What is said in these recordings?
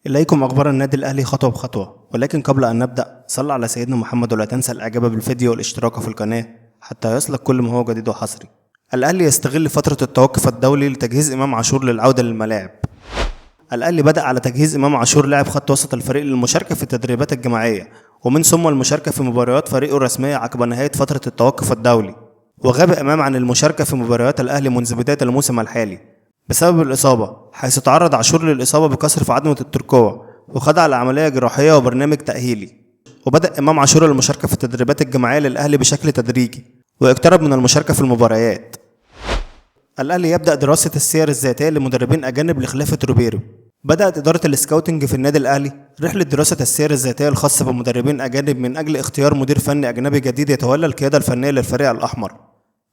إليكم أخبار النادي الأهلي خطوة بخطوة، ولكن قبل أن نبدأ صل على سيدنا محمد ولا تنسى الإعجاب بالفيديو والاشتراك في القناة حتى يصلك كل ما هو جديد وحصري. الأهلي يستغل فترة التوقف الدولي لتجهيز إمام عاشور للعودة للملاعب. الأهلي بدأ على تجهيز إمام عاشور لاعب خط وسط الفريق للمشاركة في التدريبات الجماعية ومن ثم المشاركة في مباريات فريقه الرسمية عقب نهاية فترة التوقف الدولي. وغاب إمام عن المشاركة في مباريات الأهلي منذ بداية الموسم الحالي بسبب الإصابة، حيث تعرض عاشور للإصابة بكسر في عظمة الترقوة وخضع لعملية جراحية وبرنامج تأهيلي. وبدأ إمام عاشور المشاركة في التدريبات الجماعية للأهلي بشكل تدريجي واقترب من المشاركة في المباريات. الأهلي يبدأ دراسة السير الذاتية لمدربين أجانب لخلافة روبيرو. بدأت إدارة السكاوتنج في النادي الأهلي رحلة دراسة السير الذاتية الخاصة بمدربين أجانب من أجل اختيار مدير فني أجنبي جديد يتولى القيادة الفنية للفريق الأحمر،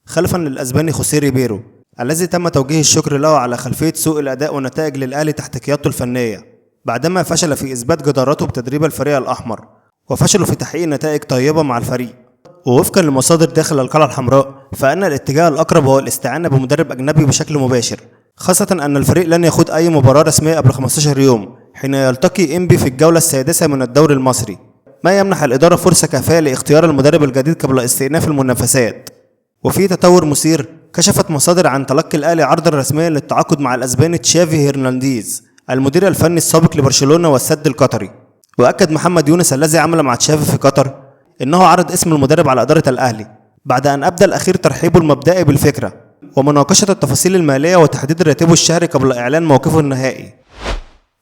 خلفا للأسباني خوسيه ريبيرو الذي تم توجيه الشكر له على خلفية سوء الأداء والنتائج للأهلي تحت قيادته الفنية، بعدما فشل في إثبات جدارته بتدريب الفريق الأحمر وفشلوا في تحقيق نتائج طيبة مع الفريق. ووفقا لمصادر داخل القلعة الحمراء فإن الاتجاه الأقرب هو الاستعانة بمدرب أجنبي بشكل مباشر، خاصة أن الفريق لن يخوض أي مباراة رسمية قبل 15 يوم حين يلتقي إنبي في الجولة السادسة من الدوري المصري، ما يمنح الإدارة فرصة كافية لاختيار المدرب الجديد قبل استئناف المنافسات. وفي تطور مثير، كشفت مصادر عن تلقي الأهلي عرضا رسميا للتعاقد مع الأسباني تشافي هرنانديز المدير الفني السابق لبرشلونة والسد القطري. وأكد محمد يونس الذي عمل مع تشافي في قطر إنه عرض اسم المدرب على إدارة الأهلي بعد أن أبدى الأخير ترحيبه المبدئي بالفكرة ومناقشة التفاصيل المالية وتحديد راتبه الشهري قبل إعلان موقفه النهائي.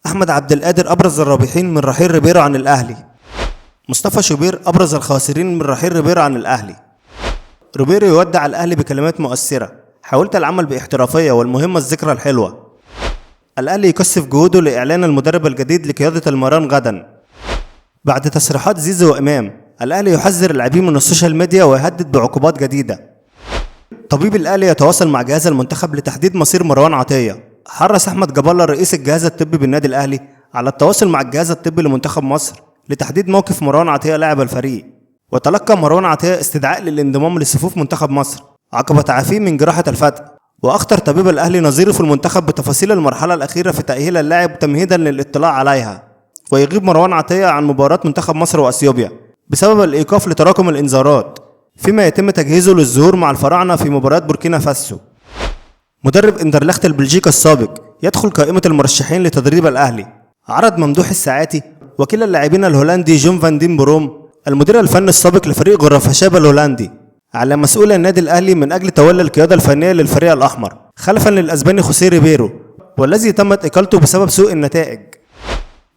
أحمد عبد القادر أبرز الرابحين من رحيل ريبيرو عن الأهلي. مصطفى شوبير أبرز الخاسرين من رحيل ريبيرو عن الأهلي. روبيرو يودع الأهلي بكلمات مؤثرة: حاولت العمل باحترافية والمهمة الذكرى الحلوة. الأهلي يكثف جهوده لإعلان المدرب الجديد لقيادة المران غدا. بعد تصريحات زيزو وإمام، الأهلي يحذر اللاعبين من السوشيال ميديا ويهدد بعقوبات جديدة. طبيب الأهلي يتواصل مع جهاز المنتخب لتحديد مصير مروان عطية. حرص أحمد جاب الله رئيس الجهاز الطبي بالنادي الأهلي على التواصل مع الجهاز الطبي لمنتخب مصر لتحديد موقف مروان عطية لاعب الفريق. وتلقى مروان عطية استدعاء للانضمام لصفوف منتخب مصر عقب تعافيه من جراحة الفتق. وأخطر طبيب الأهلي نظيره في المنتخب بتفاصيل المرحلة الأخيرة في تأهيل اللاعب تمهيدا للاطلاع عليها. ويغيب مروان عطية عن مباراة منتخب مصر وأثيوبيا بسبب الإيقاف لتراكم الإنذارات، فيما يتم تجهيزه للظهور مع الفراعنة في مباراة بوركينا فاسو. مدرب اندرلخت البلجيكي السابق يدخل قائمة المرشحين لتدريب الأهلي. عرض ممدوح الساعاتي وكيل اللاعبين الهولندي جون فان دين بروم المدير الفني السابق لفريق غرفاشاب الهولندي على مسؤول النادي الأهلي من أجل تولي القيادة الفنية للفريق الأحمر، خلفا للأسباني خوسيه ريبيرو والذي تمت إقالته بسبب سوء النتائج.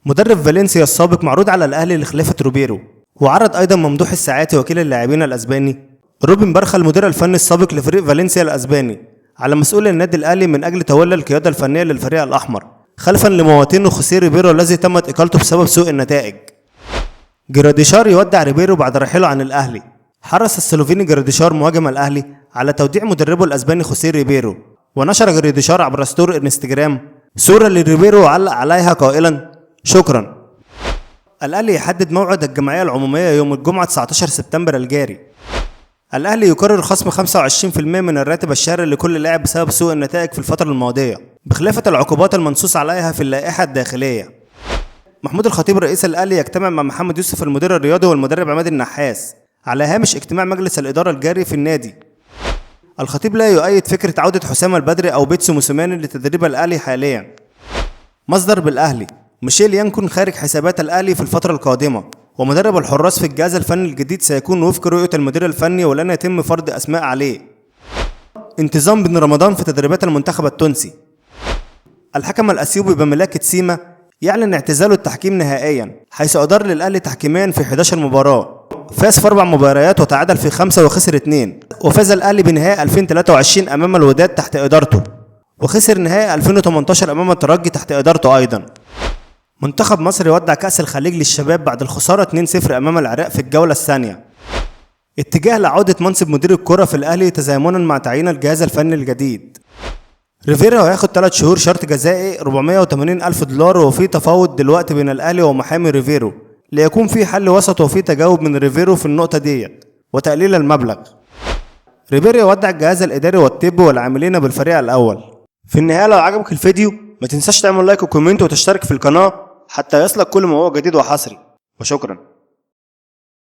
مدرب فالنسيا السابق معروض على الأهلي لخلافة روبيرو. وعرض أيضا ممدوح الساعاتي وكيل اللاعبين الأسباني روبن برخا المدير الفني السابق لفريق فالنسيا الأسباني على مسؤول النادي الأهلي من أجل تولي القيادة الفنية للفريق الأحمر، خلفا لمواطنه خوسيه ريبيرو الذي تمت إقالته بسبب سوء النتائج. جراديشار يودع ريبيرو بعد رحيله عن الأهلي. حرص السلوفيني جراديشار مهاجم الأهلي على توديع مدربه الأسباني خوسيه ريبيرو. ونشر جراديشار عبر ستور انستجرام صورة لريبيرو وعلق عليها قائلا: شكرا. الأهلي يحدد موعد الجمعية العمومية يوم الجمعة 19 سبتمبر الجاري. الأهلي يقرر خصم 25% من الراتب الشهري لكل لاعب بسبب سوء النتائج في الفترة الماضية، بخلافة العقوبات المنصوص عليها في اللائحة الداخلية. محمود الخطيب رئيس الأهلي يجتمع مع محمد يوسف المدير الرياضي والمدرب عماد النحاس على هامش اجتماع مجلس الإدارة الجاري في النادي. الخطيب لا يؤيد فكرة عودة حسام البدري أو بيتسو موسيماني لتدريب الأهلي حاليا. مصدر بالأهلي: ميشيل ينكون خارج حسابات الأهلي في الفترة القادمة، ومدرب الحراس في الجهاز الفني الجديد سيكون وفق رؤية المدير الفني ولن يتم فرض أسماء عليه. انتظام بن رمضان في تدريبات المنتخب التونسي. الحكم الأثيوبي بملاكة سيما يعلن اعتزاله التحكيم نهائيا، حيث أدار للأهلي تحكيميا في 11 مباراة، فاز في 4 مباريات وتعادل في 5 وخسر 2. وفاز الأهلي بنهائي 2023 أمام الوداد تحت إدارته، وخسر نهائي 2018 أمام الترجي تحت إدارته أيضا. منتخب مصر يودع كأس الخليج للشباب بعد الخسارة 2-0 أمام العراق في الجولة الثانية. اتجاه لعودة منصب مدير الكرة في الأهلي تزامنا مع تعيين الجهاز الفني الجديد. ريفيرا هياخد 3 شهور شرط جزائي 480,000 دولار، وفي تفاوض دلوقتي بين الأهلي ومحامي ريفيرو ليكون في حل وسط وفي تجاوب من ريفيرو في النقطة ديت وتقليل المبلغ. ريبيري يودع الجهاز الإداري والطبي والعاملين بالفريق الأول. في النهاية لو عجبك الفيديو ما تنساش تعمل لايك وكومنت وتشترك في القناة حتى يصلك كل ما هو جديد وحصري. وشكرا.